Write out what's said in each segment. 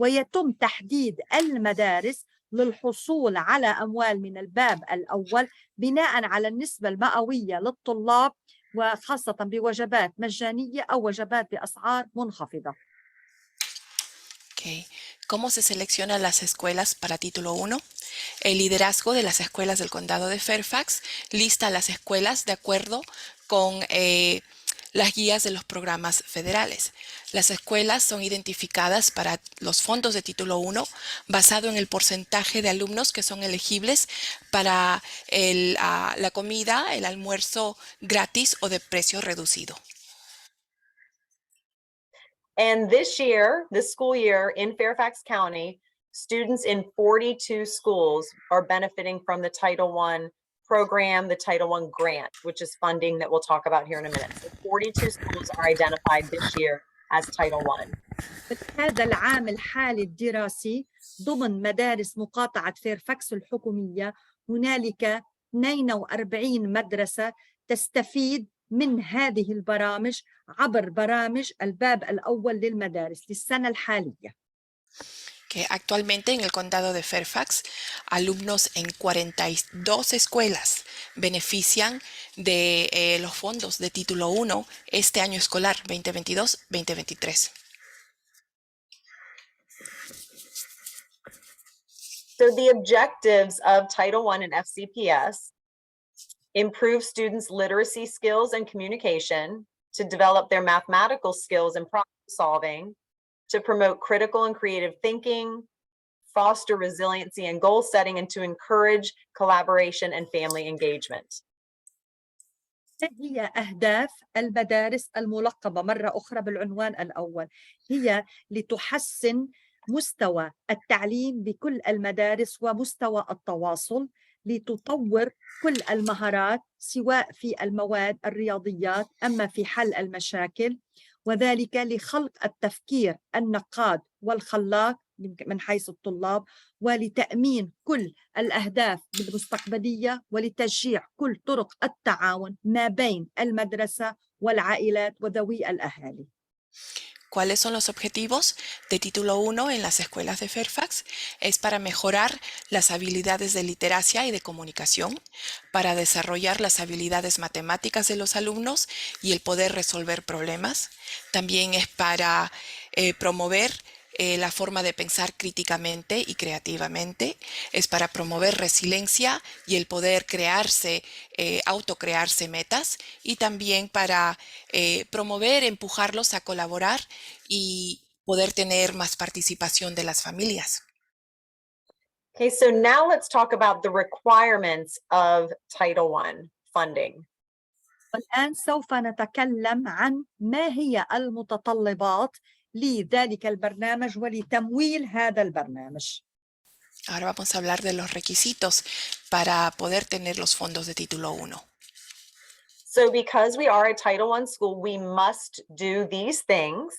ويتم تحديد المدارس للحصول على أموال من الباب الأول بناء على النسبة المئوية للطلاب، وخاصة بوجبات مجانية أو وجبات بأسعار منخفضة. Okay. ¿Cómo se seleccionan las escuelas para título 1? El liderazgo de las escuelas del condado de Fairfax lista las escuelas de acuerdo con las guías de los programas federales. Las escuelas son identificadas para los fondos de título 1 basado en el porcentaje de alumnos que son elegibles para la comida, el almuerzo gratis o de precio reducido. And this year, this school year in Fairfax County, students in 42 schools are benefiting from the Title I program, the Title I grant, which is funding that we'll talk about here in a minute. So 42 schools are identified this year as Title I. هذا العام الحالي الدراسي ضمن مدارس مقاطعة فيرفاكس الحكومية هنالك 42 مدرسة تستفيد من هذه البرامج عبر برامج الباب الأول للمدارس للسنة الحالية. Que actualmente en el condado de Fairfax, alumnos en 42 escuelas benefician de los fondos de título 1 este año escolar 2022-2023. So the objectives of Title I and FCPS improve students' literacy skills and communication, to develop their mathematical skills and problem solving, to promote critical and creative thinking, foster resiliency and goal setting, and to encourage collaboration and family engagement. هي أهداف المدارس الملقبة مرة أخرى بالعنوان الأول، هي لتحسن مستوى التعليم بكل المدارس ومستوى التواصل، لتطور كل المهارات سواء في المواد الرياضيات أما في حل المشاكل، وذلك لخلق التفكير النقاد والخلاق من حيث الطلاب، ولتأمين كل الأهداف المستقبلية، ولتشجيع كل طرق التعاون ما بين المدرسة والعائلات وذوي الأهالي. ¿Cuáles son los objetivos de título 1 en las escuelas de Fairfax? Es para mejorar las habilidades de literacia y de comunicación, para desarrollar las habilidades matemáticas de los alumnos y el poder resolver problemas. También es para promover la forma de pensar críticamente y creativamente, es para promover resiliencia y el poder autocrearse metas, y también para promover, empujarlos a colaborar y poder tener más participación de las familias. Okay, so now let's talk about the requirements of Title I funding. والآن سوف نتكلم عن ما هي المتطلبات لذلك البرنامج ولتمويل هذا البرنامج. Ahora vamos a hablar de los requisitos para poder tener los fondos de título 1. So because we are a Title I school, we must do these things.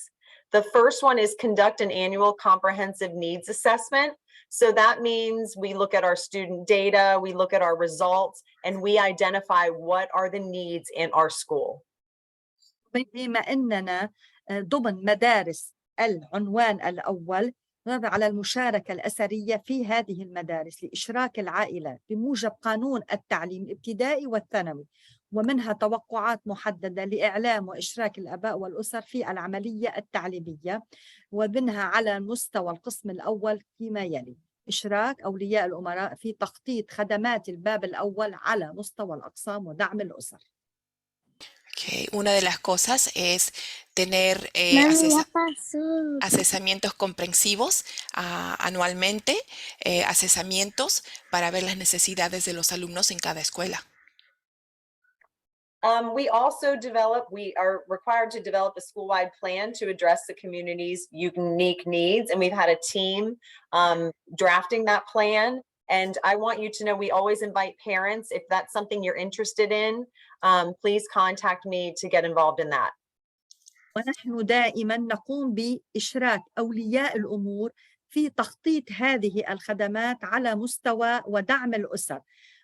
The first one is conduct an annual comprehensive needs assessment. So that means we look at our student data, we look at our results, and we identify what are the needs in our school. بما أننا ضمن مدارس العنوان الأول نضع على المشاركة الأسرية في هذه المدارس لإشراك العائلات بموجب قانون التعليم الابتدائي والثانوي، ومنها توقعات محددة لإعلام وإشراك الآباء والأسر في العملية التعليمية، ومنها على مستوى القسم الأول فيما يلي: إشراك أولياء الأمراء في تخطيط خدمات الباب الأول على مستوى الأقسام ودعم الأسر. Okay. Una de las cosas es tener asesamientos comprensivos anualmente, asesamientos para ver las necesidades de los alumnos en cada escuela. We are required to develop a school-wide plan to address the community's unique needs, and we've had a team drafting that plan. And I want you to know we always invite parents. If that's something you're interested in, please contact me to get involved in that. ونحن دائما نقوم بإشراك أولياء الأمور في تخطيط هذه الخدمات على مستوى ودعم الأسر،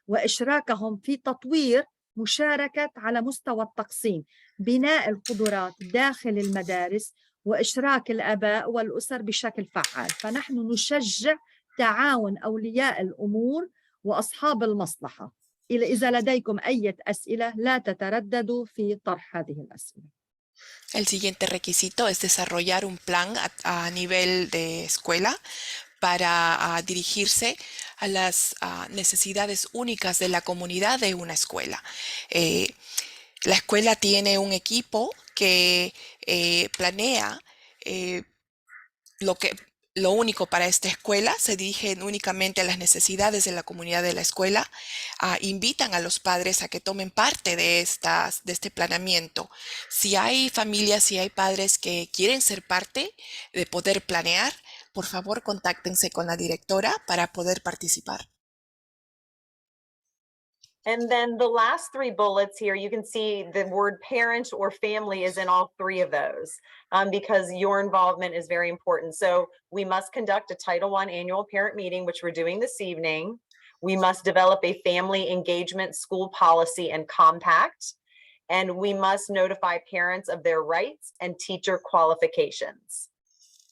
وإشراكهم في تطوير مشاركة على مستوى التقسيم، بناء القدرات داخل المدارس، وإشراك الآباء والأسر بشكل فعال. فنحن نشجع تعاون أولياء الأمور وأصحاب المصلحة. إذا لديكم أي أسئلة لا تترددوا في طرح هذه الأسئلة. El siguiente requisito es desarrollar un plan a nivel de escuela para dirigirse a las necesidades únicas de la comunidad de una escuela. La escuela tiene un equipo que planea lo único para esta escuela, se dirigen únicamente a las necesidades de la comunidad de la escuela, invitan a los padres a que tomen parte de este planeamiento. Si hay familias, si hay padres que quieren ser parte de poder planear, por favor contáctense con la directora para poder participar. And then the last three bullets here, you can see the word parent or family is in all three of those because your involvement is very important. So we must conduct a Title I annual parent meeting, which we're doing this evening. We must develop a family engagement school policy and compact. And we must notify parents of their rights and teacher qualifications.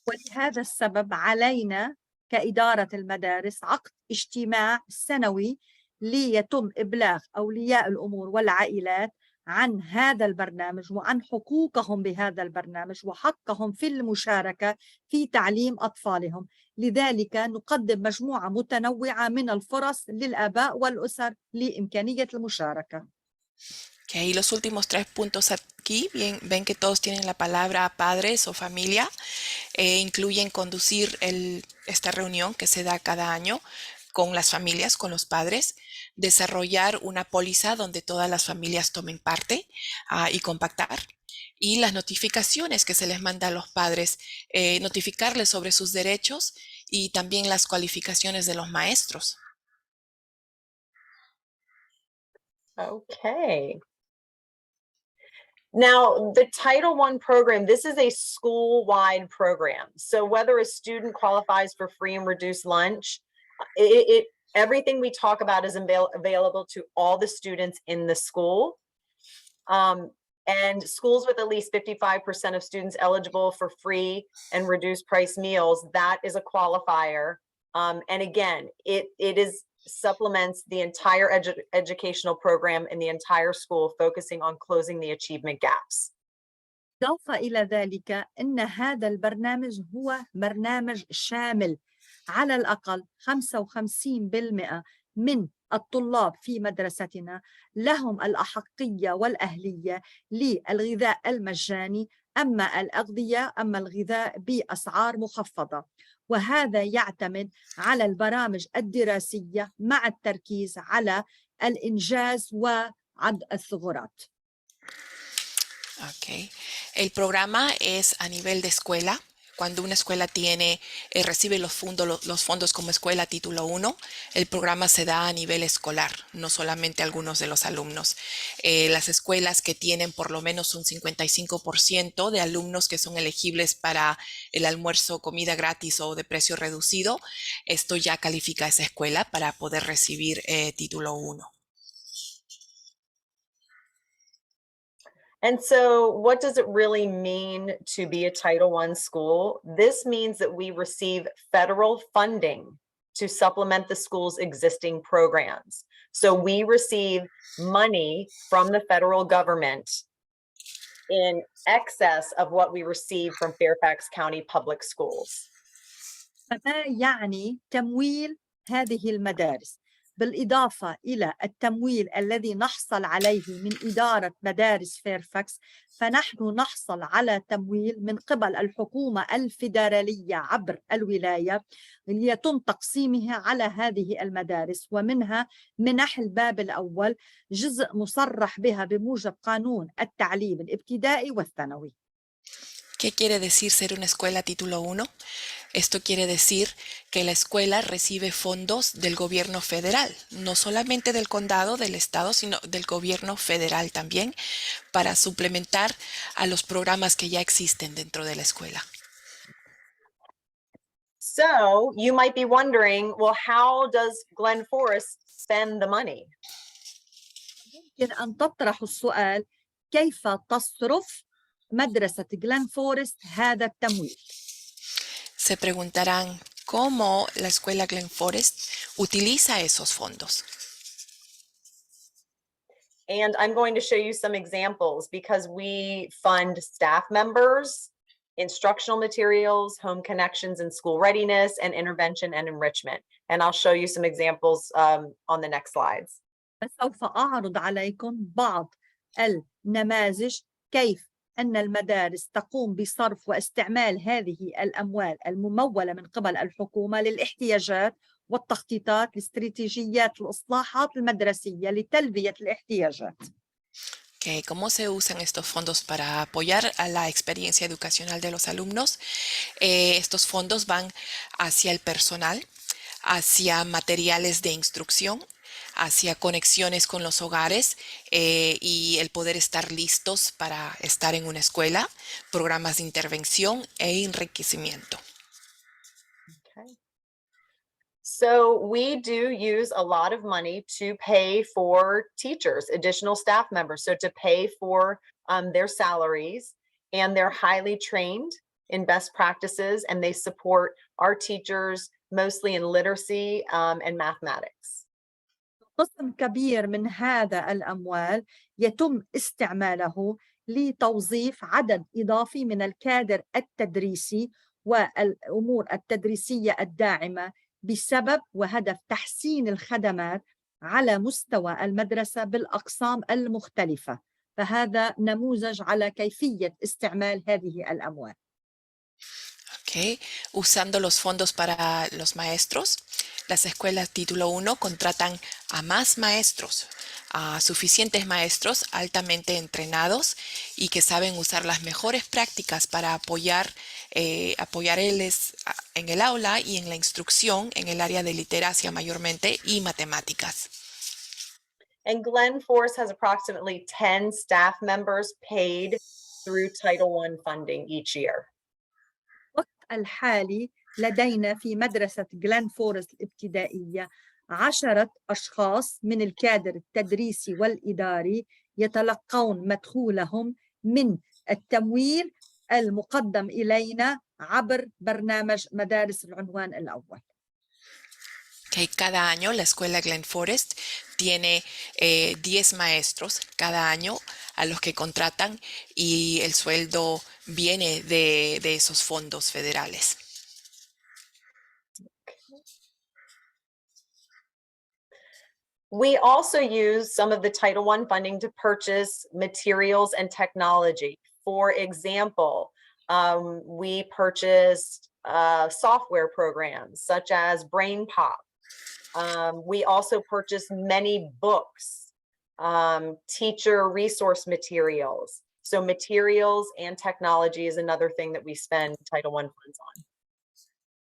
ولهذا السبب علينا كإدارة المدارس عقد اجتماع سنوي ليتم إبلاغ أولياء الأمور والعائلات عن هذا البرنامج وعن حقوقهم بهذا البرنامج وحقهم في المشاركة في تعليم أطفالهم. لذلك نقدم مجموعة متنوعة من الفرص للآباء والأسر لإمكانية المشاركة. Okay, los últimos 3 puntos aquí, ven que todos tienen la palabra padres o familia, incluyen conducir esta reunión que se da cada año con las familias, con los padres, desarrollar una póliza donde todas las familias tomen parte y compactar, y las notificaciones que se les manda a los padres, notificarles sobre sus derechos y también las cualificaciones de los maestros. Okay. Now, the Title I program, this is a school-wide program. So whether a student qualifies for free and reduced lunch, everything we talk about is available to all the students in the school. And schools with at least 55% of students eligible for free and reduced price meals, that is a qualifier. And again, it supplements the entire educational program in the entire school, focusing on closing the achievement gaps. إضافة إلى ذلك أن هذا البرنامج هو برنامج شامل. على الأقل 55% من الطلاب في مدرستنا لهم الأحقية والأهلية للغذاء المجاني، أما الأغذية الغذاء بأسعار مخفضة. وهذا يعتمد على البرامج الدراسية مع التركيز على الإنجاز وعد الثغرات. Okay. El programa es a nivel de escuela. Cuando una escuela recibe los fondos como escuela título 1, el programa se da a nivel escolar, no solamente a algunos de los alumnos. Las escuelas que tienen por lo menos un 55% de alumnos que son elegibles para el almuerzo, comida gratis o de precio reducido, esto ya califica a esa escuela para poder recibir título 1. And so what does it really mean to be a Title I school? This means that we receive federal funding to supplement the school's existing programs. So we receive money from the federal government in excess of what we receive from Fairfax County Public Schools. فما يعني تمويل هذه المدارس بالإضافة إلى التمويل الذي نحصل عليه من إدارة مدارس فيرفاكس، فنحن نحصل على تمويل من قبل الحكومة الفيدرالية عبر الولاية ليتم تقسيمها على هذه المدارس، ومنها منح الباب الأول جزء مصرح بها بموجب قانون التعليم الابتدائي والثانوي. ¿Qué quiere decir ser una escuela título 1? Esto quiere decir que la escuela recibe fondos del gobierno federal, no solamente del condado, del estado, sino del gobierno federal también, para suplementar a los programas que ya existen dentro de la escuela. So you might be wondering, well, how does Glen Forest spend the money? يمكن أن تطرح السؤال: كيف تصرف مدرسة غلين فورست هذا التمويل؟ Se preguntarán cómo la escuela Glen Forest utiliza esos fondos. And I'm going to show you some examples because we fund staff members, instructional materials, home connections and school readiness, and intervention and enrichment. And I'll show you some examples on the next slides. سوف أعرض عليكم بعض النماذج كيف أن المدارس تقوم بصرف واستعمال هذه الأموال الممولة من قبل الحكومة للاحتياجات والتخطيطات لاستراتيجيات الإصلاحات المدرسية لتلبية الاحتياجات. Okay, ¿cómo se usan estos fondos para apoyar a la experiencia educacional de los alumnos? Estos fondos van hacia el personal, hacia materiales de instrucción, hacia conexiones con los hogares y el poder estar listos para estar en una escuela, programas de intervención e enriquecimiento. Okay. So we do use a lot of money to pay for teachers, additional staff members. So to pay for their salaries, and they're highly trained in best practices, and they support our teachers mostly in literacy and mathematics. قسم كبير من هذا الأموال يتم استعماله لتوظيف عدد إضافي من الكادر التدريسي والأمور التدريسية الداعمة بسبب وهدف تحسين الخدمات على مستوى المدرسة بالأقسام المختلفة. فهذا نموذج على كيفية استعمال هذه الأموال. Okay. Usando los fondos para los maestros, las escuelas título 1 contratan a más maestros, a suficientes maestros altamente entrenados y que saben usar las mejores prácticas para apoyarles en el aula y en la instrucción en el área de literacia mayormente y matemáticas. And Glen Forest has approximately 10 staff members paid through Title I funding each year. الحالي لدينا في مدرسة غلين فورست الابتدائية 10 أشخاص من الكادر التدريسي والإداري يتلقون مدخولهم من التمويل المقدم إلينا عبر برنامج مدارس العنوان الأول. Okay, cada año la escuela Glen Forest tiene 10 maestros cada año a los que contratan y el sueldo viene de esos fondos federales. We also use some of the Title I funding to purchase materials and technology. For example, we purchased software programs such as BrainPop. We also purchased many books, teacher resource materials. So materials and technology is another thing that we spend Title I funds on.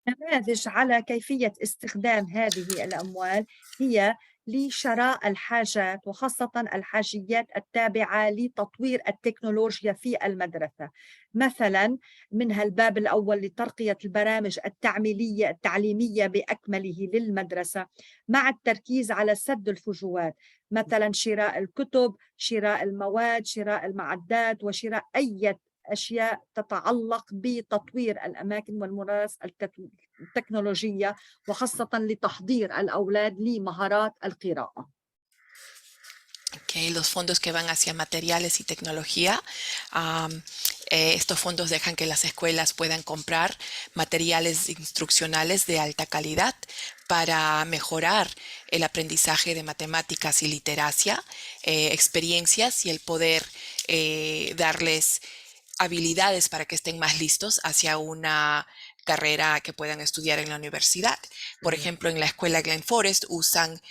نماذج على كيفية استخدام هذه الأموال هي لشراء الحاجات وخاصة الحاجيات التابعة لتطوير التكنولوجيا في المدرسة. مثلا منها الباب الأول لترقية البرامج التعليمية بأكمله للمدرسة مع التركيز على سد الفجوات، مثلا شراء الكتب، شراء المواد، شراء المعدات، وشراء أي أشياء تتعلق بتطوير الأماكن والممارسة التكنولوجية وخاصة لتحضير الأولاد لمهارات القراءة. Okay, los fondos que van hacia materiales y tecnología, estos fondos dejan que las escuelas puedan comprar materiales instruccionales de alta calidad para mejorar el aprendizaje de matemáticas y literacia, experiencias y el poder darles habilidades para que estén más listos hacia una carrera que puedan estudiar en la universidad. Por ejemplo, en la escuela Glen Forest usan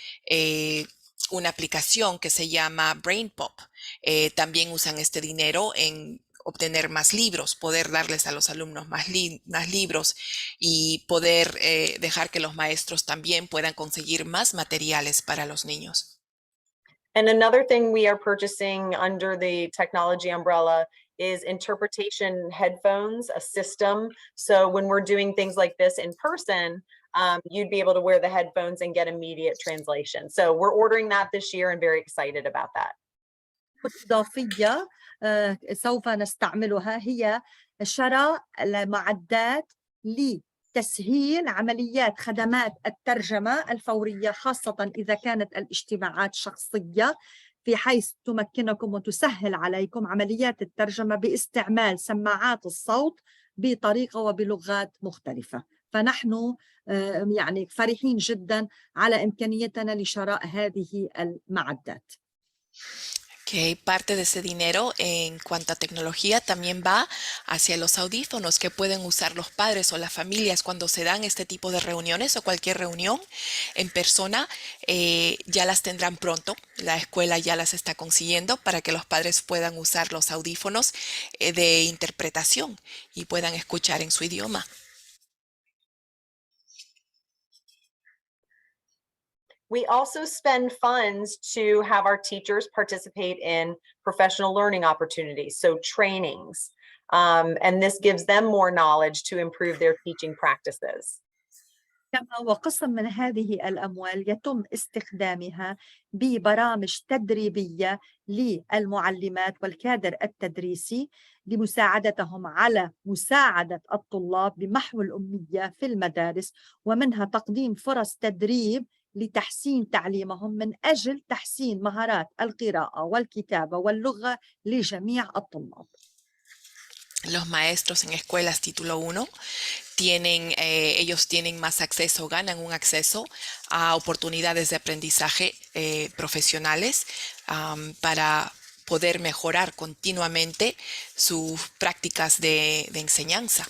una aplicación que se llama BrainPop. También usan este dinero en obtener más libros, poder darles a los alumnos más libros y poder dejar que los maestros también puedan conseguir más materiales para los niños. And another thing we are purchasing under the technology umbrella is interpretation headphones, a system. So when we're doing things like this in person, you'd be able to wear the headphones and get immediate translation. So we're ordering that this year and very excited about that. إضافية سوف نستعملها هي شراء المعدات لتسهيل عمليات خدمات الترجمة الفورية، خاصة إذا كانت الاجتماعات شخصية، في حيث تمكنكم وتسهل عليكم عمليات الترجمة باستعمال سماعات الصوت بطريقة وبلغات مختلفة. فنحن يعني فرحين جدا على إمكانيتنا لشراء هذه المعدات. Que parte de ese dinero en cuanto a tecnología también va hacia los audífonos que pueden usar los padres o las familias cuando se dan este tipo de reuniones o cualquier reunión en persona. Ya las tendrán pronto, la escuela ya las está consiguiendo para que los padres puedan usar los audífonos de interpretación y puedan escuchar en su idioma. We also spend funds to have our teachers participate in professional learning opportunities, so trainings. And this gives them more knowledge to improve their teaching practices. كما وقسم من هذه الأموال يتم استخدامها ببرامج تدريبية للمعلمات والكادر التدريسي لمساعدتهم على مساعدة الطلاب بمحو الأمية في المدارس، ومنها تقديم فرص تدريب لتحسين تعليمهم من أجل تحسين مهارات القراءة والكتابة واللغة لجميع الطلاب. Los maestros en escuelas título 1 ellos tienen más acceso, ganan un acceso a oportunidades de aprendizaje profesionales para poder mejorar continuamente sus prácticas de enseñanza.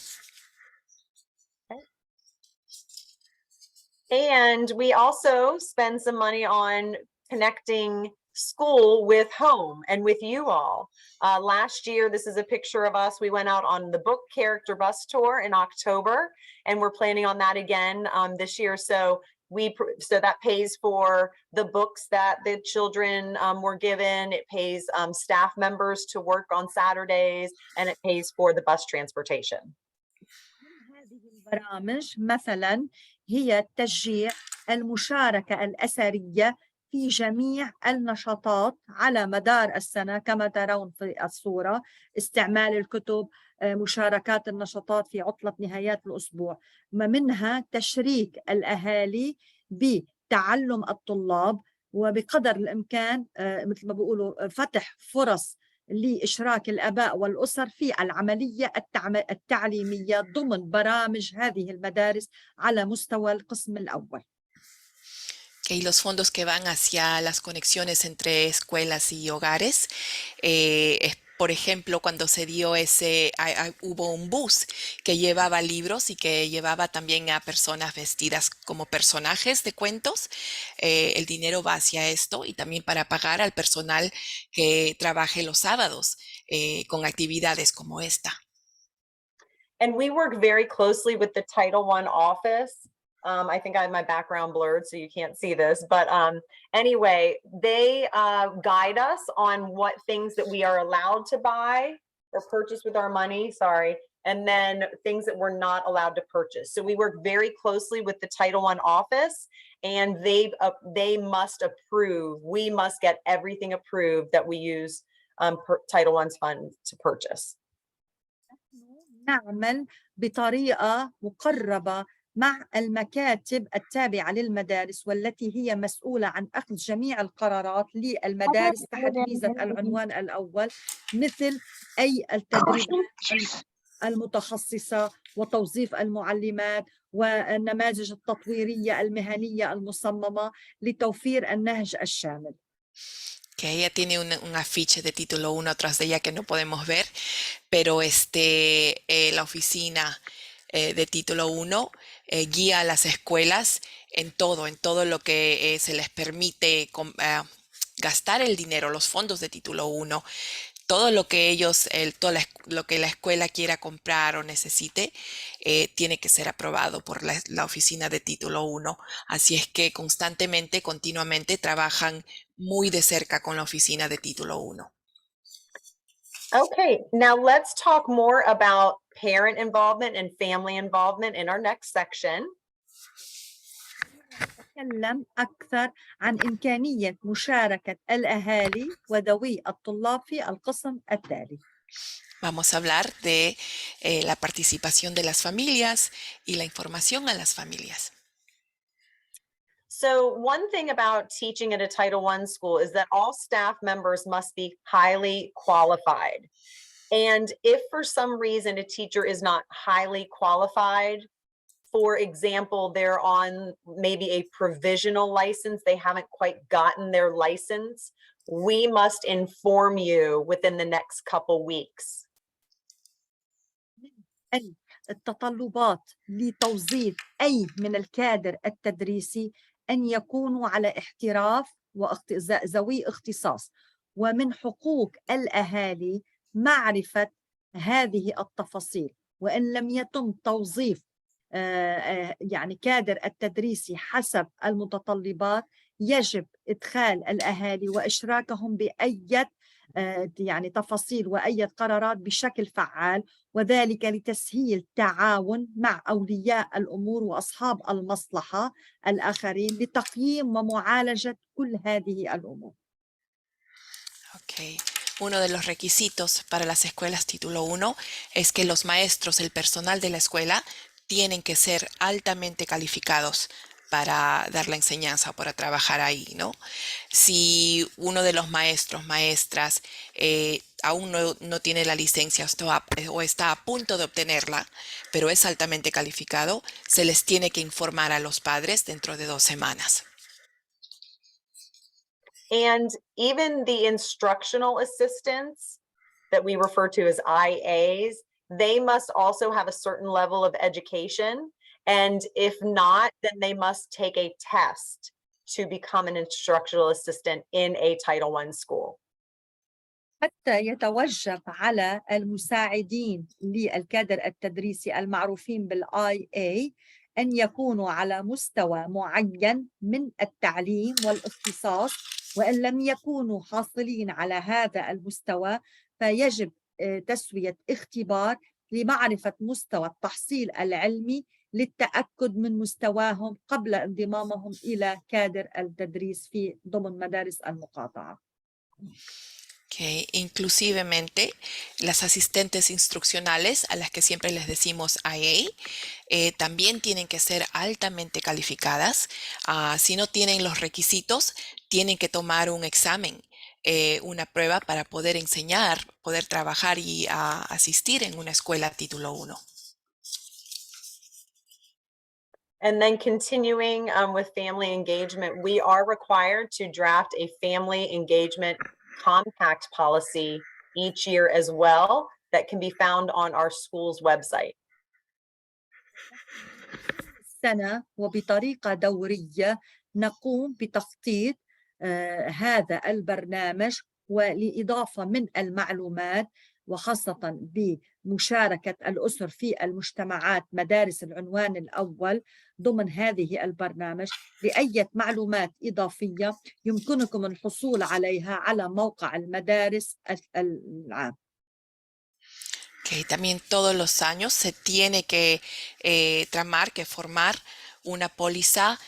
And we also spend some money on connecting school with home and with you all. Last year, this is a picture of us. We went out on the book character bus tour in October, and we're planning on that again this year. So that pays for the books that the children were given. It pays staff members to work on Saturdays, and it pays for the bus transportation. هذه البرامج مثلا هي تشجيع المشاركة الأسرية في جميع النشاطات على مدار السنة كما ترون في الصورة، استعمال الكتب، مشاركات النشاطات في عطلة نهايات الأسبوع، ومنها تشريك الأهالي بتعلم الطلاب، وبقدر الإمكان مثل ما بيقولوا فتح فرص لإشراك الآباء والأسر في العملية التعليمية ضمن برامج هذه المدارس على مستوى القسم الأول. Y los fondos que van hacia las conexiones entre escuelas y hogares, por ejemplo, cuando se dio hubo un bus que llevaba libros y que llevaba también a personas vestidas como personajes de cuentos. El dinero va hacia esto y también para pagar al personal que trabaje los sábados con actividades como esta. And we work very closely with the Title I office. I think I have my background blurred, so you can't see this. But anyway, they guide us on what things that we are allowed to buy or purchase with our money, and then things that we're not allowed to purchase. So we work very closely with the Title I office, and they must approve. We must get everything approved that we use Title I's funds to purchase. نعمل بطريقة مقربة مع المكاتب التابعة للمدارس والتي هي مسؤولة عن أخذ جميع القرارات للمدارس تحت ميزة العنوان الأول، مثل أي التدريبات المتخصصة وتوظيف المعلمات والنماذج التطويرية المهنية المصممة لتوفير النهج الشامل. Que ella tiene un afiche de título 1 atrás de ella que no podemos ver, pero la oficina de título 1 guía a las escuelas en todo lo que se les permite gastar el dinero, los fondos de título 1, todo lo que lo que la escuela quiera comprar o necesite, tiene que ser aprobado por la oficina de título 1. Así es que constantemente, continuamente trabajan muy de cerca con la oficina de título 1. Okay, now let's talk more about parent involvement and family involvement in our next section. نتكلم أكثر عن إمكانية مشاركة الأهالي وذوي الطلاب في القسم التالي. Vamos a hablar de la participación de las familias y la información a las familias. So one thing about teaching at a Title I school is that all staff members must be highly qualified. And if for some reason a teacher is not highly qualified, for example, they're on maybe a provisional license, they haven't quite gotten their license, we must inform you within the next couple weeks. التطلبات لتوظيف أي من الكادر التدريسي أن يكونوا على احتراف ذوي اختصاص، ومن حقوق الأهالي معرفة هذه التفاصيل، وإن لم يتم توظيف يعني كادر التدريسي حسب المتطلبات يجب إدخال الأهالي وإشراكهم بأي يعني تفاصيل وأي قرارات بشكل فعال، وذلك لتسهيل تعاون مع أولياء الأمور وأصحاب المصلحة الآخرين لتقييم ومعالجة كل هذه الأمور. Okay. Uno de los requisitos para las escuelas título 1 es que los maestros, el personal de la escuela, tienen que ser altamente calificados para dar la enseñanza o para trabajar ahí, ¿no? Si uno de los maestros, maestras, aún no tiene la licencia o está a punto de obtenerla, pero es altamente calificado, se les tiene que informar a los padres dentro de 2 semanas. And even the instructional assistants that we refer to as IAs, they must also have a certain level of education. And if not, then they must take a test to become an instructional assistant in a Title I school. حتى يتوجب على المساعدين للكادر التدريسي المعروفين بالIA أن يكونوا على مستوى معين من التعليم والاختصاص، وإن لم يكونوا حاصلين على هذا المستوى فيجب تسوية اختبار لمعرفة مستوى التحصيل العلمي للتأكد من مستواهم قبل انضمامهم إلى كادر التدريس في ضمن مدارس المقاطعة. Que inclusivemente las asistentes instruccionales, a las que siempre les decimos IA, también tienen que ser altamente calificadas. Si no tienen los requisitos, tienen que tomar un examen, una prueba para poder enseñar, poder trabajar y asistir en una escuela título 1. And then continuing with family engagement, we are required to draft a family engagement compact policy each year as well that can be found on our school's website. السنة وبطريقة دورية نقوم بتخطيط هذا البرنامج ولإضافة من المعلومات، وخاصة بمشاركة الأسر في المجتمعات مدارس العنوان الأول ضمن هذه البرنامج لأي معلومات إضافية يمكنكم الحصول عليها على موقع المدارس العام. Que también todos los años se tiene que formar una póliza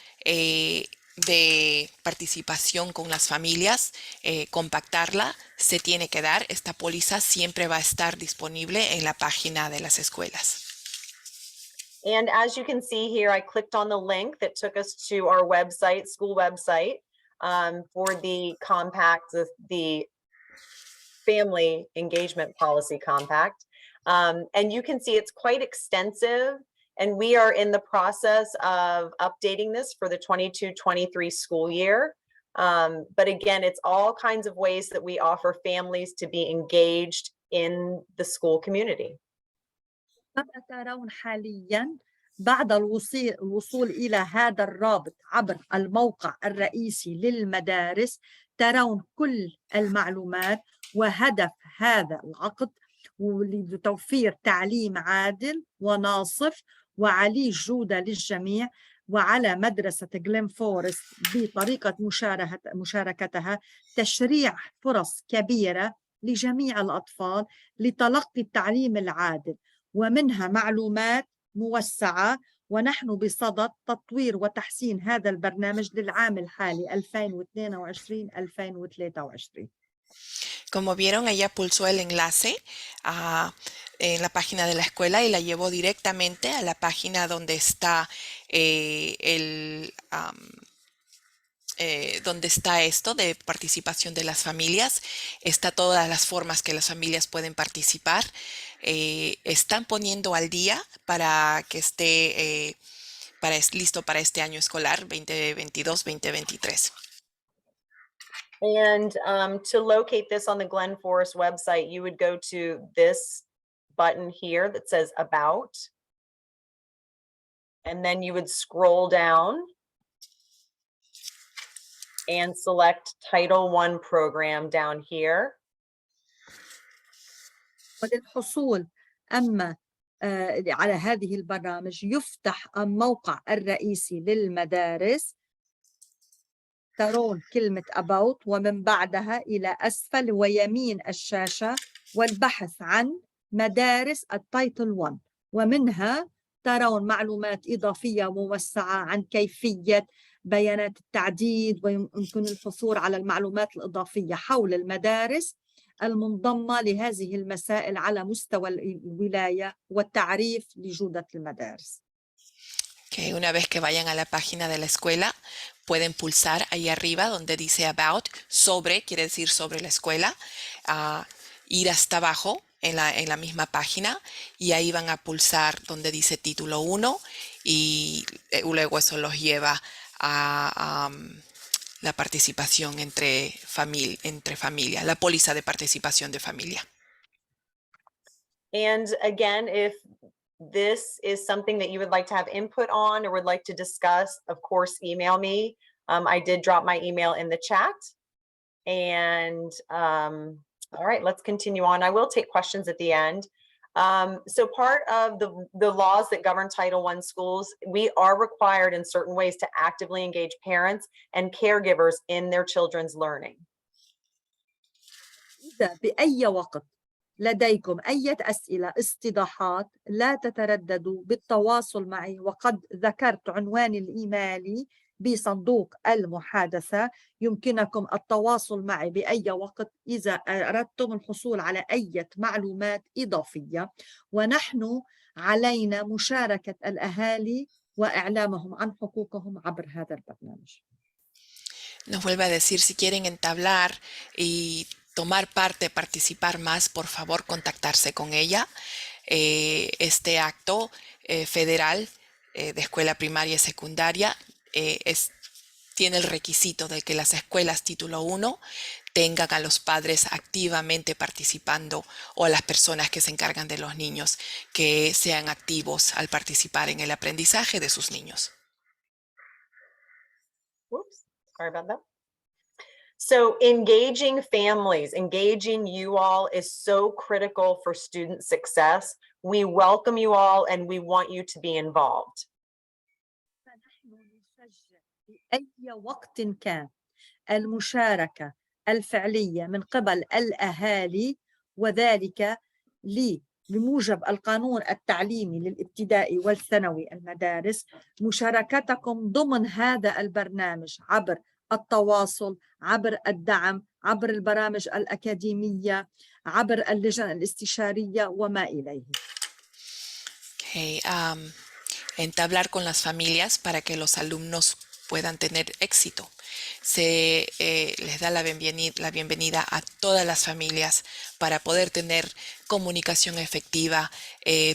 de participación con las familias, compactarla, se tiene que dar. Esta póliza siempre va a estar disponible en la página de las escuelas. And as you can see here, I clicked on the link that took us to our website, school website, for the compact, the family engagement policy compact. And you can see it's quite extensive, and we are in the process of updating this for the 22-23 school year. But again, it's all kinds of ways that we offer families to be engaged in the school community. كما ترون حالياً بعد الوصول إلى هذا الرابط عبر الموقع الرئيسي للمدارس ترون كل المعلومات، وهدف هذا العقد لتوفير تعليم عادل وناصف وعلي الجودة للجميع، وعلى مدرسة جلين فورست بطريقة مشاركتها تشريع فرص كبيرة لجميع الأطفال لتلقي التعليم العادل، ومنها معلومات موسعة ونحن بصدد تطوير وتحسين هذا البرنامج للعام الحالي 2022-2023. Como vieron, ella pulsó el enlace en la página de la escuela y la llevó directamente a la página donde está donde está esto de participación de las familias. Está todas las formas que las familias pueden participar. Están poniendo al día para que esté listo para este año escolar 2022-2023. And to locate this on the Glen Forest website, you would go to this button here that says About. And then you would scroll down and select Title I program down here. وللحصول على هذه البرامج يفتح الموقع الرئيسي للمدارس. ترون كلمة About ومن بعدها إلى أسفل ويمين الشاشة والبحث عن مدارس التايتل 1 ومنها ترون معلومات إضافية موسعة عن كيفية بيانات التعديد ويمكن الحصول على المعلومات الإضافية حول المدارس المنضمة لهذه المسائل على مستوى الولاية والتعريف لجودة المدارس. Okay, una vez que vayan a la página de la escuela, pueden pulsar ahí arriba donde dice About, sobre, quiere decir sobre la escuela, ir hasta abajo en la misma página y ahí van a pulsar donde dice Título 1 y luego eso los lleva a la participación entre familia, la póliza de participación de familia. And again, if this is something that you would like to have input on or would like to discuss, of course, email me. I did drop my email in the chat. And all right, let's continue on. I will take questions at the end. So part of the laws that govern Title I schools, we are required in certain ways to actively engage parents and caregivers in their children's learning. إذا بأي وقت لديكم أي أسئلة استيضاحات لا تترددوا بالتواصل معي وقد ذكرت عنواني الإيميلي بصندوق المحادثة. يمكنكم التواصل معي بأي وقت إذا أردتم الحصول على أي معلومات إضافية ونحن علينا مشاركة الأهالي وإعلامهم عن حقوقهم عبر هذا البرنامج. Nos vuelve a decir si quieren entablar y tomar parte, participar más, por favor, contactarse con ella. Este acto federal de escuela primaria y secundaria tiene el requisito de que las escuelas título 1 tengan a los padres activamente participando o a las personas que se encargan de los niños que sean activos al participar en el aprendizaje de sus niños. Whoops, sorry about that. So engaging families, engaging you all is so critical for student success. We welcome you all and we want you to be involved. أي وقت كان المشاركة الفعلية من قبل الأهالي وذلك بموجب القانون التعليمي للابتدائي والثانوي المدارس مشاركتكم ضمن هذا البرنامج عبر التواصل عبر الدعم عبر البرامج الأكاديمية عبر اللجان الاستشارية وما إليه. Okay, entablar con las familias para que los alumnos puedan tener éxito. Se les da la bienvenida a todas las familias para poder tener comunicación efectiva,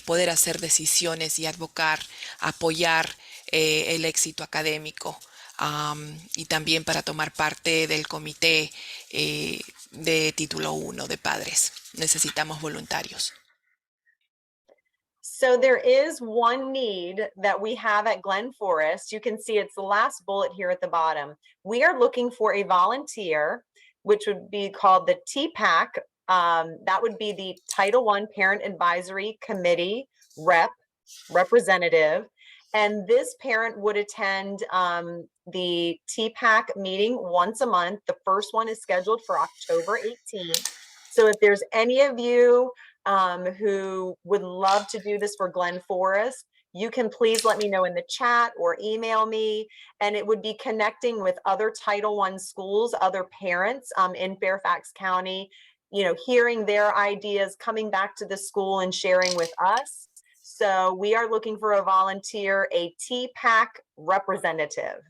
poder hacer decisiones y advocar, apoyar el éxito académico y también para tomar parte del comité de título 1 de padres. Necesitamos voluntarios. So there is one need that we have at Glen Forest. You can see it's the last bullet here at the bottom. We are looking for a volunteer, which would be called the TPAC. That would be the Title I Parent Advisory Committee representative. And this parent would attend the TPAC meeting once a month. The first one is scheduled for October 18th. So if there's any of you who would love to do this for Glen Forest, you can please let me know in the chat or email me, and it would be connecting with other Title I schools, other parents in Fairfax County, you know, hearing their ideas, coming back to the school and sharing with us. So we are looking for a volunteer, a TPAC representative.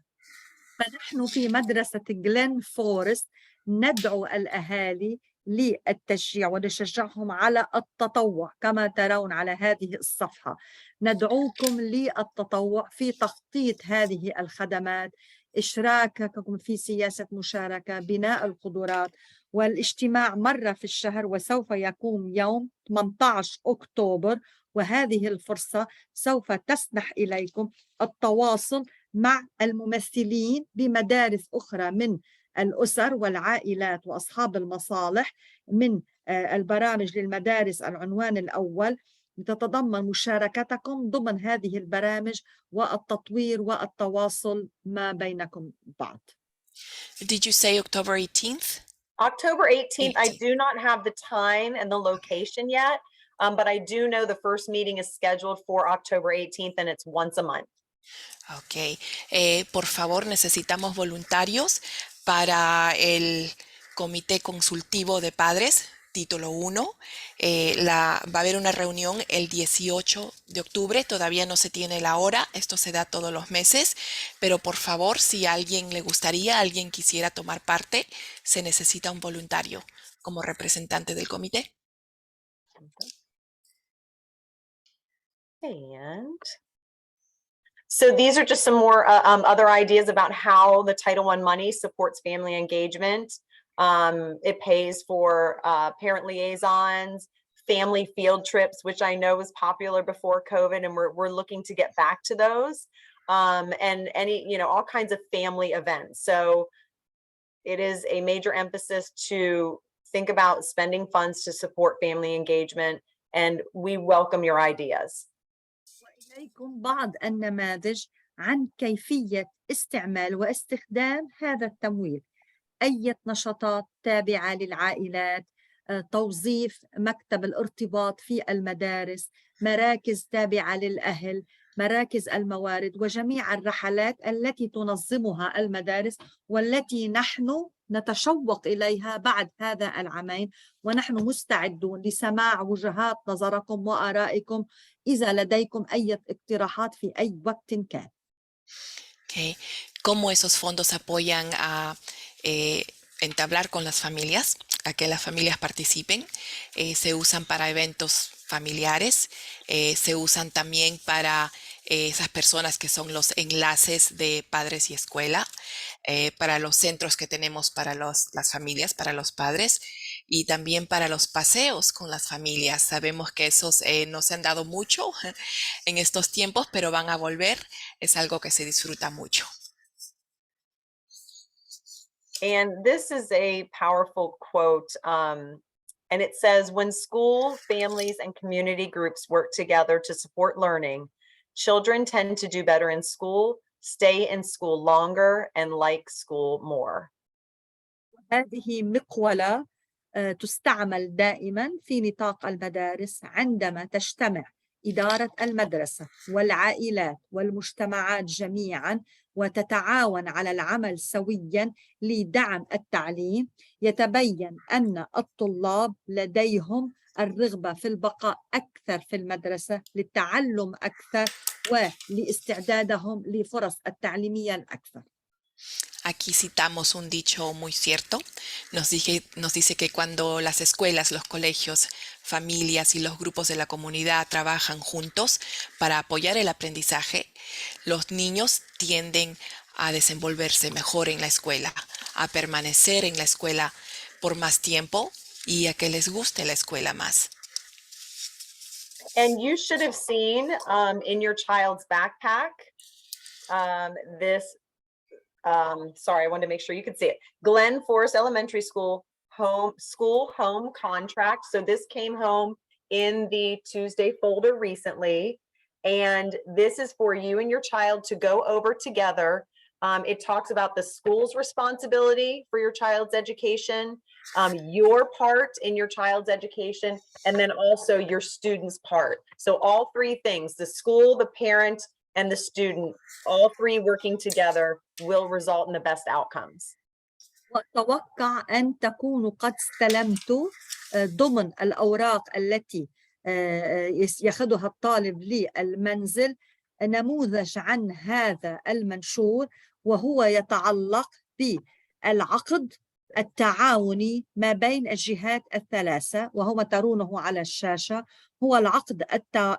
فنحن في مدرسة جلين فورست ندعو الأهالي للتشجيع ونشجعهم على التطوع كما ترون على هذه الصفحة. ندعوكم للتطوع في تخطيط هذه الخدمات، إشراككم في سياسة مشاركة، بناء القدرات، والاجتماع مرة في الشهر، وسوف يكون يوم 18 أكتوبر. وهذه الفرصة سوف تسمح إليكم التواصل مع الممثلين بمدارس أخرى من الأسر والعائلات وأصحاب المصالح من البرامج للمدارس العنوان الأول، لتتضمن مشاركتكم ضمن هذه البرامج والتطوير والتواصل ما بينكم بعض. Did you say October 18th? October 18th, I 18th. do not have the time and the location yet, but I do know the first meeting is scheduled for October 18th and it's once a month. Ok, por favor, necesitamos voluntarios para el Comité Consultivo de Padres, título 1. Va a haber una reunión el 18 de octubre, todavía no se tiene la hora, esto se da todos los meses, pero por favor, si a alguien le gustaría, alguien quisiera tomar parte, se necesita un voluntario como representante del comité. And so these are just some more other ideas about how the Title I money supports family engagement. It pays for parent liaisons, family field trips, which I know was popular before COVID, and we're looking to get back to those. And any, you know, all kinds of family events. So it is a major emphasis to think about spending funds to support family engagement, and we welcome your ideas. وإليكم بعض النماذج عن كيفية استعمال واستخدام هذا التمويل. أي نشاطات تابعة للعائلات، توظيف مكتب الارتباط في المدارس، مراكز تابعة للأهل، مراكز الموارد، وجميع الرحلات التي تنظمها المدارس والتي نحن نتشوق إليها بعد هذا العامين، ونحن مستعدون لسماع وجهات نظركم وآرائكم إذا لديكم أي اقتراحات في أي وقت كان. Okay. ¿Cómo esos fondos apoyan a entablar con las familias, a que las familias participen? Se usan para eventos familiares, se usan también para esas personas que son los enlaces de padres y escuela, para los centros que tenemos para las familias, para los padres, y también para los paseos con las familias. Sabemos que esos no se han dado mucho en estos tiempos, pero van a volver. Es algo que se disfruta mucho. And this is a powerful quote. And it says, when school, families, and community groups work together to support learning, children tend to do better in school, stay in school longer, and like school more. هذه مقولة تستعمل دائما في نطاق المدارس عندما تجتمع إدارة المدرسة والعائلات والمجتمعات جميعا وتتعاون على العمل سويا لدعم التعليم. يتبين أن الطلاب لديهم الرغبة في البقاء أكثر في المدرسة للتعلم أكثر ولاستعدادهم لفرص التعليمية الأكثر. Aquí citamos un dicho muy cierto. Nos dice que cuando las escuelas, los colegios, familias y los grupos de la comunidad trabajan juntos para apoyar el aprendizaje, los niños tienden a desenvolverse mejor en la escuela, a permanecer en la escuela por más tiempo y a que les guste la escuela más. And you should have seen in your child's backpack this. Sorry, I wanted to make sure you could see it. Glen Forest Elementary School home contract. So this came home in the Tuesday folder recently. And this is for you and your child to go over together It talks about the school's responsibility for your child's education, your part in your child's education, and then also your student's part. So all three things, the school, the parent, and the student, all three working together will result in the best outcomes. وأتوقع أن تكونوا قد استلمتوا ضمن الأوراق التي يأخذها الطالب للمنزل نموذج عن هذا المنشور، وهو يتعلق بالعقد التعاوني ما بين الجهات الثلاثة، وهو ترونه على الشاشة. هو العقد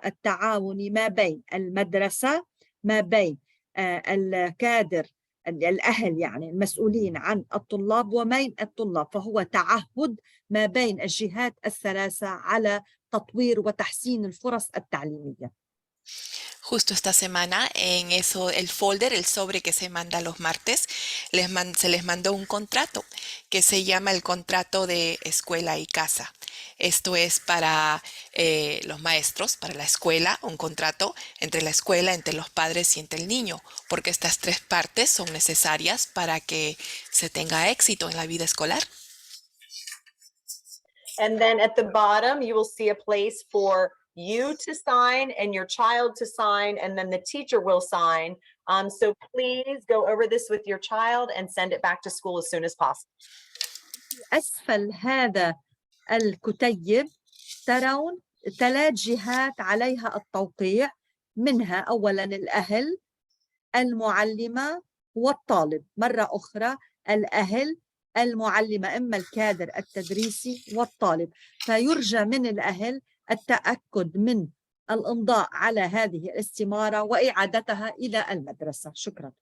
التعاوني ما بين المدرسة، ما بين الكادر الأهل يعني المسؤولين عن الطلاب وبين الطلاب، فهو تعهد ما بين الجهات الثلاثة على تطوير وتحسين الفرص التعليمية. Justo esta semana, en eso, el folder, el sobre que se manda los martes, se les mandó un contrato que se llama el contrato de escuela y casa. Esto es para los maestros, para la escuela, un contrato entre la escuela, entre los padres y entre el niño, porque estas tres partes son necesarias para que se tenga éxito en la vida escolar. And then at the bottom, you will see a place for you to sign and your child to sign, and then the teacher will sign. So please go over this with your child and send it back to school as soon as possible. أسفل هذا الكتيب ترون 3 جهات عليها التوقيع، منها أولاً الأهل، المعلمة والطالب. مرة أخرى الأهل، المعلمة، إما الكادر التدريسي والطالب. فيرجى من الأهل التأكد من الإمضاء على هذه الاستمارة وإعادتها إلى المدرسة. شكراً.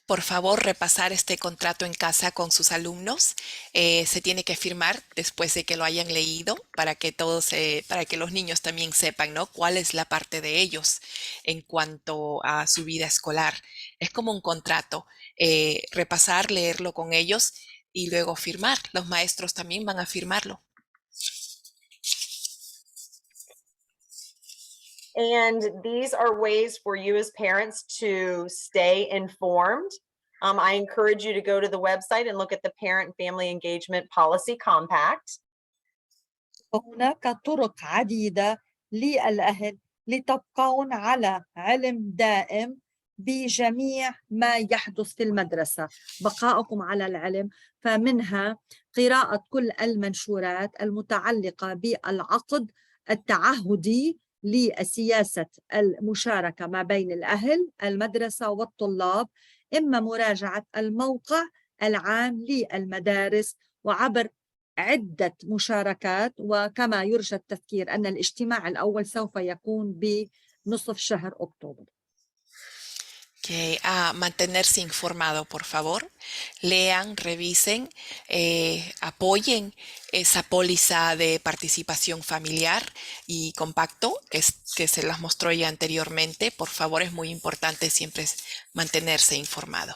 Por favor, repasar este contrato en casa con sus alumnos. Se tiene que firmar después de que lo hayan leído para que para que los niños también sepan, ¿no? Cuál es la parte de ellos en cuanto a su vida escolar. Es como un contrato. Repasar, leerlo con ellos y luego firmar. Los maestros también van a firmarlo. And these are ways for you as parents to stay informed. I encourage you to go to the website and look at the Parent and Family Engagement Policy Compact. وهناك طرق عديدة للأهل لتبقون على علم دائم بجميع ما يحدث في المدرسة، بقاؤكم على العلم، فمنها قراءة كل المنشورات المتعلقة بالعقد التعهدي لسياسة المشاركة ما بين الأهل، المدرسة والطلاب، إما مراجعة الموقع العام للمدارس وعبر عدة مشاركات. وكما يرجى التذكير أن الاجتماع الأول سوف يكون بنصف شهر أكتوبر. Que a mantenerse informado, por favor. Lean, revisen, apoyen esa póliza de participación familiar y compacto que se las mostró ya anteriormente. Por favor, es muy importante siempre mantenerse informado.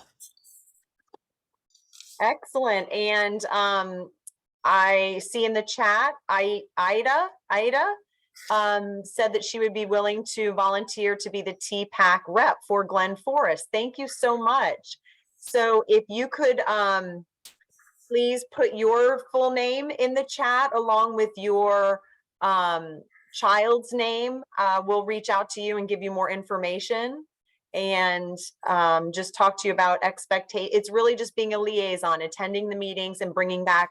Excellent. And I see in the chat, Ida said that she would be willing to volunteer to be the TPAC rep for Glen Forest. Thank you so much. So if you could please put your full name in the chat along with your child's name, we'll reach out to you and give you more information and just talk to you about expectations. It's really just being a liaison, attending the meetings and bringing back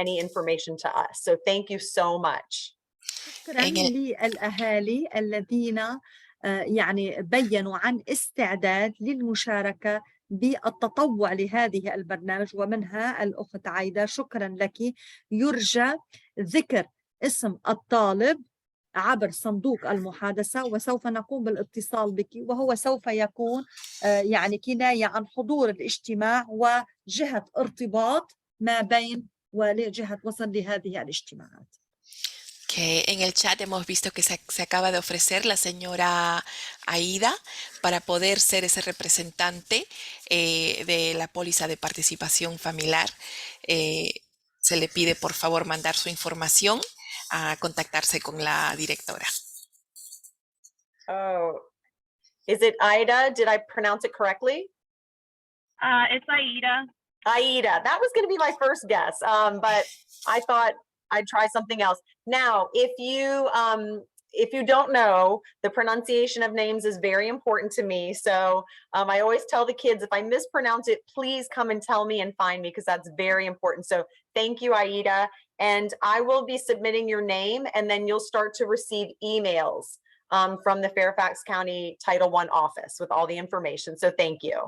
any information to us. So thank you so much. شكرا للأهالي الذين يعني بيّنوا عن استعداد للمشاركة بالتطوع لهذه البرنامج، ومنها الأخت عايدة. شكرا لك. يرجى ذكر اسم الطالب عبر صندوق المحادثة وسوف نقوم بالاتصال بك، وهو سوف يكون يعني كناية عن حضور الاجتماع وجهة ارتباط ما بين ولجهة وصل لهذه الاجتماعات. Que en el chat hemos visto que se acaba de ofrecer la señora Aida para poder ser ese representante de la póliza de participación familiar. Se le pide por favor mandar su información a contactarse con la directora. Oh, Is it Ida? Did I pronounce it correctly? It's Aida. Aida. That was going to be my first guess, but I thought I'd try something else. Now, if you don't know, the pronunciation of names is very important to me. So I always tell the kids, if I mispronounce it, please come and tell me and find me, because that's very important. So thank you, Aida. And I will be submitting your name, and then you'll start to receive emails from the Fairfax County Title I office with all the information. So thank you.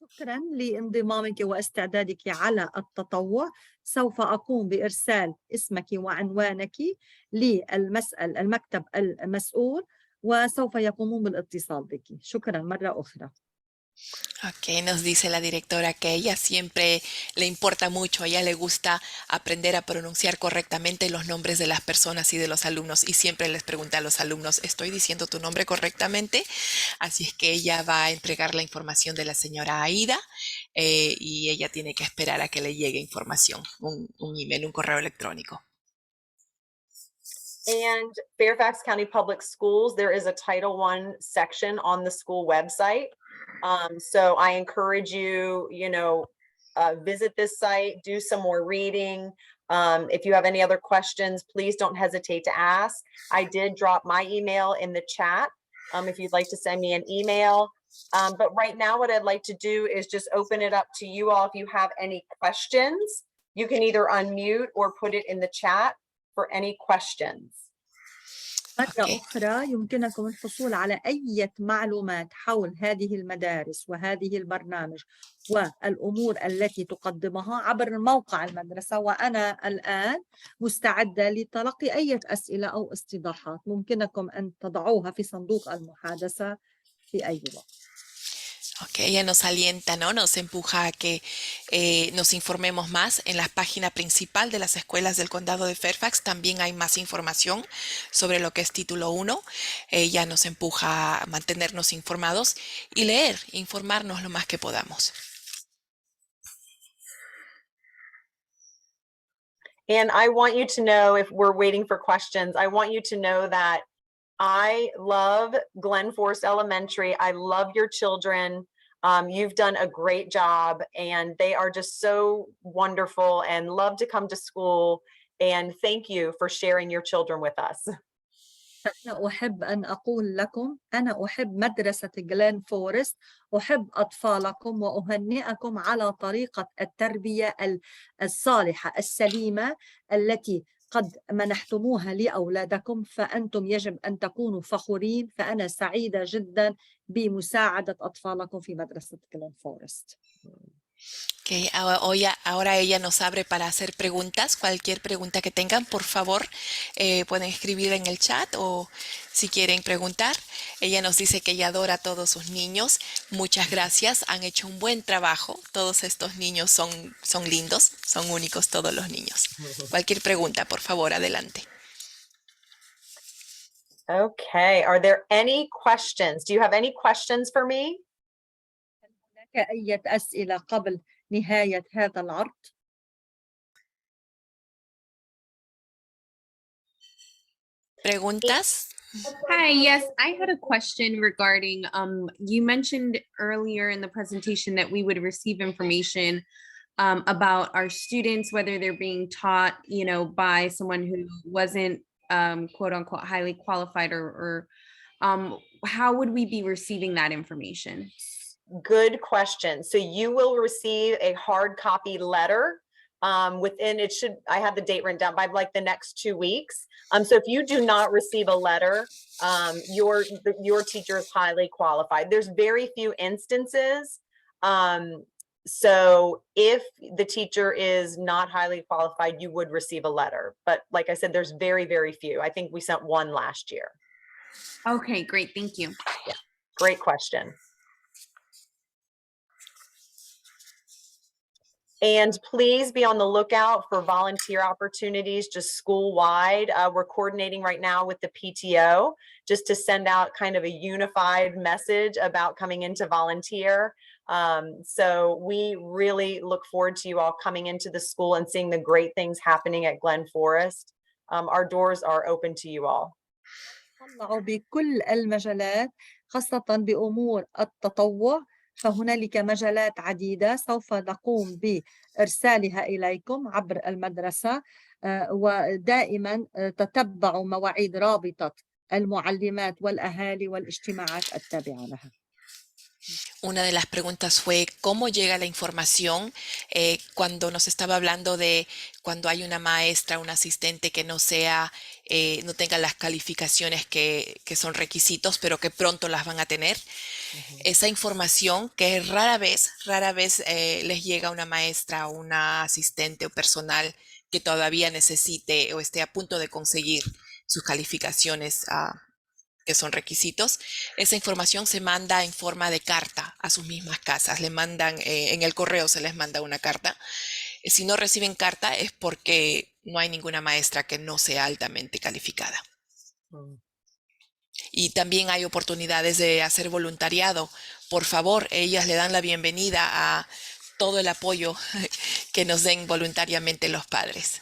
شكرا لانضمامك واستعدادك على التطوع. سوف أقوم بإرسال اسمك وعنوانك للمكتب المسؤول وسوف يقومون بالاتصال بك. شكرا مرة أخرى. Ok, nos dice la directora que a ella siempre le importa mucho, a ella le gusta aprender a pronunciar correctamente los nombres de las personas y de los alumnos, y siempre les pregunta a los alumnos, ¿estoy diciendo tu nombre correctamente? Así es que ella va a entregar la información de la señora Aida y ella tiene que esperar a que le llegue información, un email, un correo electrónico. And Fairfax County Public Schools, there is a Title I section on the school website. So I encourage you, visit this site, do some more reading. If you have any other questions, please don't hesitate to ask. I did drop my email in the chat if you'd like to send me an email. But right now, what I'd like to do is just open it up to you all. If you have any questions, you can either unmute or put it in the chat for any questions. مرة أخرى يمكنكم الحصول على أي معلومات حول هذه المدارس وهذه البرنامج والأمور التي تقدمها عبر موقع المدرسة، وأنا الآن مستعدة لتلقي أي أسئلة أو استيضاحات ممكنكم أن تضعوها في صندوق المحادثة في أي وقت. Ok, ella nos alienta, ¿no? Nos empuja a que nos informemos más. En la página principal de las escuelas del condado de Fairfax también hay más información sobre lo que es título 1. Ella nos empuja a mantenernos informados y leer, informarnos lo más que podamos. And I want you to know, if we're waiting for questions, I want you to know that I love Glen Forest Elementary. I love your children. You've done a great job, and they are just so wonderful and love to come to school. And thank you for sharing your children with us. أنا أحب أن أقول لكم أنا أحب مدرسة جلين فورست، أحب أطفالكم وأهنئكم على طريقة التربية الصالحة السليمة التي قد منحتموها لأولادكم، فأنتم يجب أن تكونوا فخورين. فأنا سعيدة جدا بمساعدة أطفالكم في مدرسة جلين فورست. Okay, ahora ella nos abre para hacer preguntas. Cualquier pregunta que tengan, por favor, pueden escribir en el chat o si quieren preguntar. Ella nos dice que ella adora a todos sus niños. Muchas gracias, han hecho un buen trabajo. Todos estos niños son lindos, son únicos todos los niños. Cualquier pregunta, por favor, adelante. Okay, are there any questions? Do you have any questions for me? هناك أي أسئلة قبل نهاية هذا العرض؟ ¿Preguntas? Hi, yes, I had a question regarding, you mentioned earlier in the presentation that we would receive information about our students, whether they're being taught, by someone who wasn't quote unquote highly qualified, or how would we be receiving that information? Good question. So you will receive a hard copy letter within, I have the date written down, by like the next 2 weeks. So if you do not receive a letter, your teacher is highly qualified. There's very few instances. So if the teacher is not highly qualified, you would receive a letter. But like I said, there's very, very few. I think we sent one last year. Okay, great. Thank you. Yeah, great question. And please be on the lookout for volunteer opportunities just school-wide. We're coordinating right now with the PTO just to send out kind of a unified message about coming into volunteer. So we really look forward to you all coming into the school and seeing the great things happening at Glen Forest. Our doors are open to you all. طلعوا بكل المجالات خاصة بأمور التطوع، فهنالك مجالات عديدة سوف نقوم بإرسالها إليكم عبر المدرسة. ودائما تتبعوا مواعيد رابطة المعلمات والأهالي والاجتماعات التابعة لها. Una de las preguntas fue cómo llega la información cuando nos estaba hablando de cuando hay una maestra, un asistente que no sea, no tenga las calificaciones que son requisitos, pero que pronto las van a tener. Esa información que rara vez les llega a una maestra, una asistente o personal que todavía necesite o esté a punto de conseguir sus calificaciones que son requisitos. Esa información se manda en forma de carta a sus mismas casas. Le mandan, en el correo se les manda una carta. Si no reciben carta es porque no hay ninguna maestra que no sea altamente calificada. Y también hay oportunidades de hacer voluntariado. Por favor, ellas le dan la bienvenida a todo el apoyo que nos den voluntariamente los padres.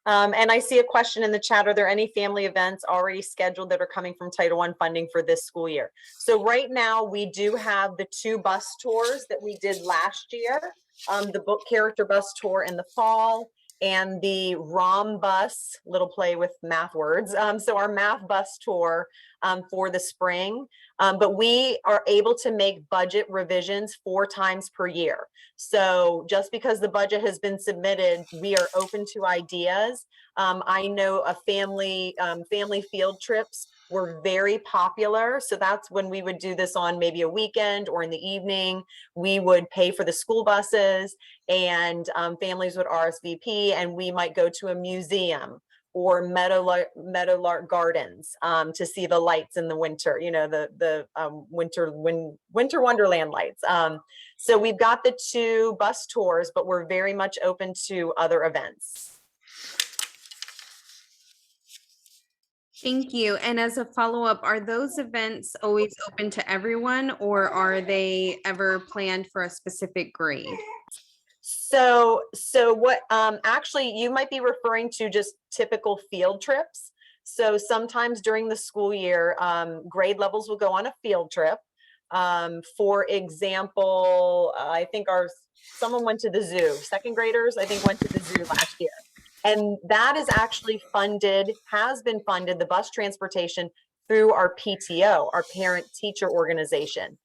And I see a question in the chat. Are there any family events already scheduled that are coming from Title I funding for this school year? So right now we do have the 2 bus tours that we did last year. The book character bus tour in the fall and the ROM bus, little play with math words. So our math bus tour for the spring. But we are able to make budget revisions 4 times per year. So just because the budget has been submitted, we are open to ideas. I know a family field trips were very popular. So that's when we would do this on maybe a weekend or in the evening. We would pay for the school buses and families would RSVP, and we might go to a museum or Meadowlark Gardens to see the lights in the winter, you know, the winter wonderland lights. So we've got the 2 bus tours, but we're very much open to other events. Thank you. And as a follow-up, are those events always open to everyone, or are they ever planned for a specific grade? So what actually you might be referring to just typical field trips. So sometimes during the school year, grade levels will go on a field trip. For example, I think someone went to the zoo. 2nd graders, I think, went to the zoo last year. And that is actually has been funded, the bus transportation, through our PTO, our parent teacher organization.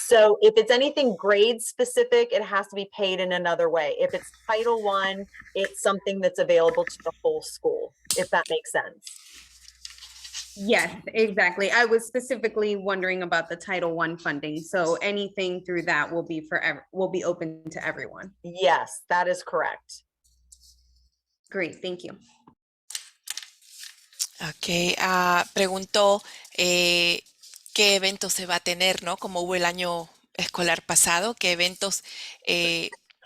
So if it's anything grade specific, it has to be paid in another way. If it's Title I, it's something that's available to the whole school, if that makes sense. Yes, exactly. I was specifically wondering about the Title I funding. So anything through that will be open to everyone. Yes, that is correct. Great, thank you. Ok, preguntó qué eventos se va a tener, ¿no? Como hubo el año escolar pasado, qué eventos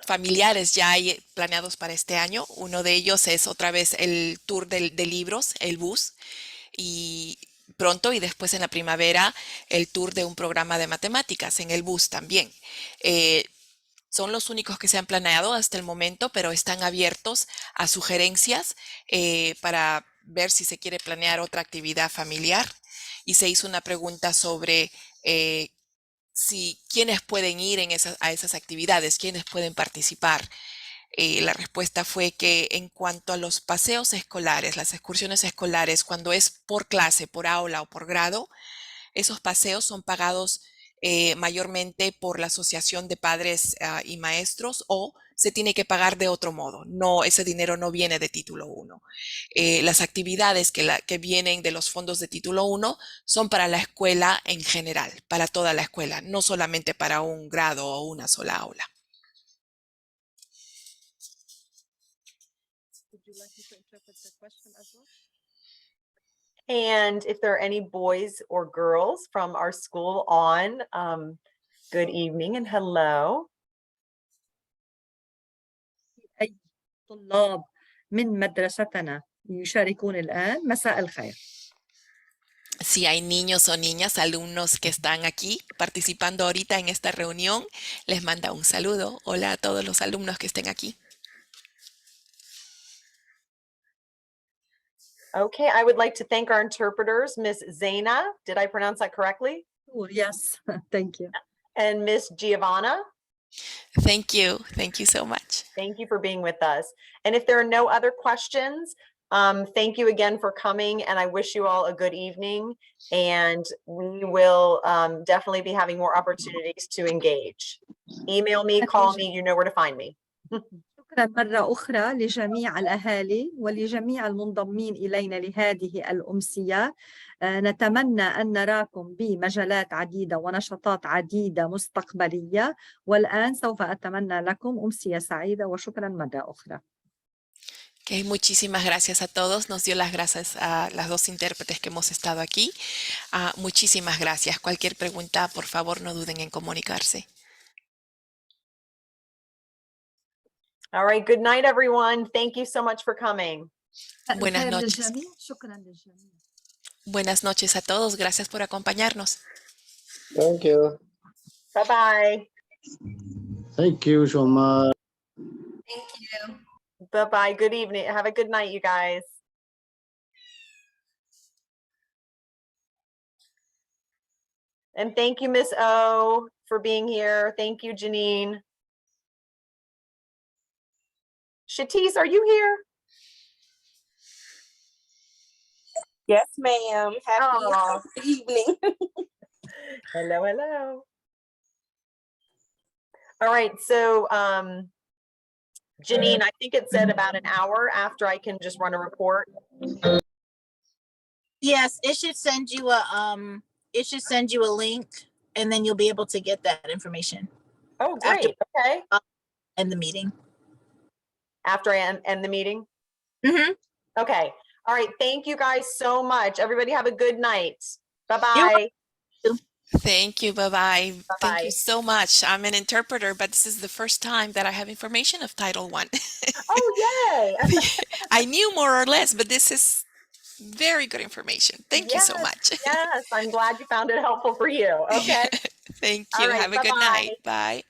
familiares ya hay planeados para este año. Uno de ellos es otra vez el tour de libros, el bus, y pronto y después en la primavera el tour de un programa de matemáticas en el bus también. Son los únicos que se han planeado hasta el momento, pero están abiertos a sugerencias para ver si se quiere planear otra actividad familiar. Y se hizo una pregunta sobre quiénes pueden ir a esas actividades, quiénes pueden participar. La respuesta fue que en cuanto a los paseos escolares, las excursiones escolares, cuando es por clase, por aula o por grado, esos paseos son pagados mayormente por la Asociación de Padres y Maestros, o se tiene que pagar de otro modo. No, ese dinero no viene de Título 1. Las actividades que vienen de los fondos de Título 1 son para la escuela en general, para toda la escuela, no solamente para un grado o una sola aula. Would you like me to interpret the question as well? And if there are any boys or girls from our school on, good evening and hello. أي طلاب من مدرستنا يشاركون الآن، مساء الخير. Si hay niños o niñas, alumnos que están aquí participando ahorita en esta reunión, les manda un saludo. Hola a todos los alumnos que estén aquí. Okay, I would like to thank our interpreters, Miss Zaina, did I pronounce that correctly? Oh, yes, thank you. And Miss Giovanna, Thank you. Thank you so much. thank you for being with us. And if there are no other questions, thank you again for coming, and I wish you all a good evening. And we will definitely be having more opportunities to engage. Email me, call me, you know where to find me. شكرا مرة أخرى لجميع الأهالي ولجميع المنضمين إلينا لهذه الأمسية. نتمنى أن نراكم بمجالات عديدة ونشاطات عديدة مستقبلية، والآن سوف أتمنى لكم أمسية سعيدة وشكرا مرة أخرى. Okay, muchísimas gracias a todos. Nos dio las gracias a las dos intérpretes que hemos estado aquí. Muchísimas gracias. Cualquier pregunta, por favor, no duden en comunicarse. All right, good night, everyone. Thank you so much for coming. Buenas الخير noches. للجميع. شكرا للجميع. Buenas noches a todos. Gracias por acompañarnos. Thank you. Bye-bye. Thank you so much. Bye-bye. Good evening. Have a good night, you guys. And thank you, Miss O, for being here. Thank you, Janine. Shatis, are you here? Yes, ma'am. Aw. Happy evening. Hello, hello. All right, so Janine, I think it said about an hour after I can just run a report. Yes, it should send you a link, and then you'll be able to get that information Oh, After- great. Okay. in the meeting. After I end the meeting? Mhm. Okay. All right. Thank you guys so much. Everybody have a good night. Bye-bye. Thank you. Bye-bye. Thank Bye-bye. you so much. I'm an interpreter, but this is the first time that I have information of Title I. Oh, yay. I knew more or less, but this is very good information. Thank you so Yes, much. Yes, I'm glad you found it helpful for you. Okay. Thank All you. right, Have a good bye-bye. night. Bye.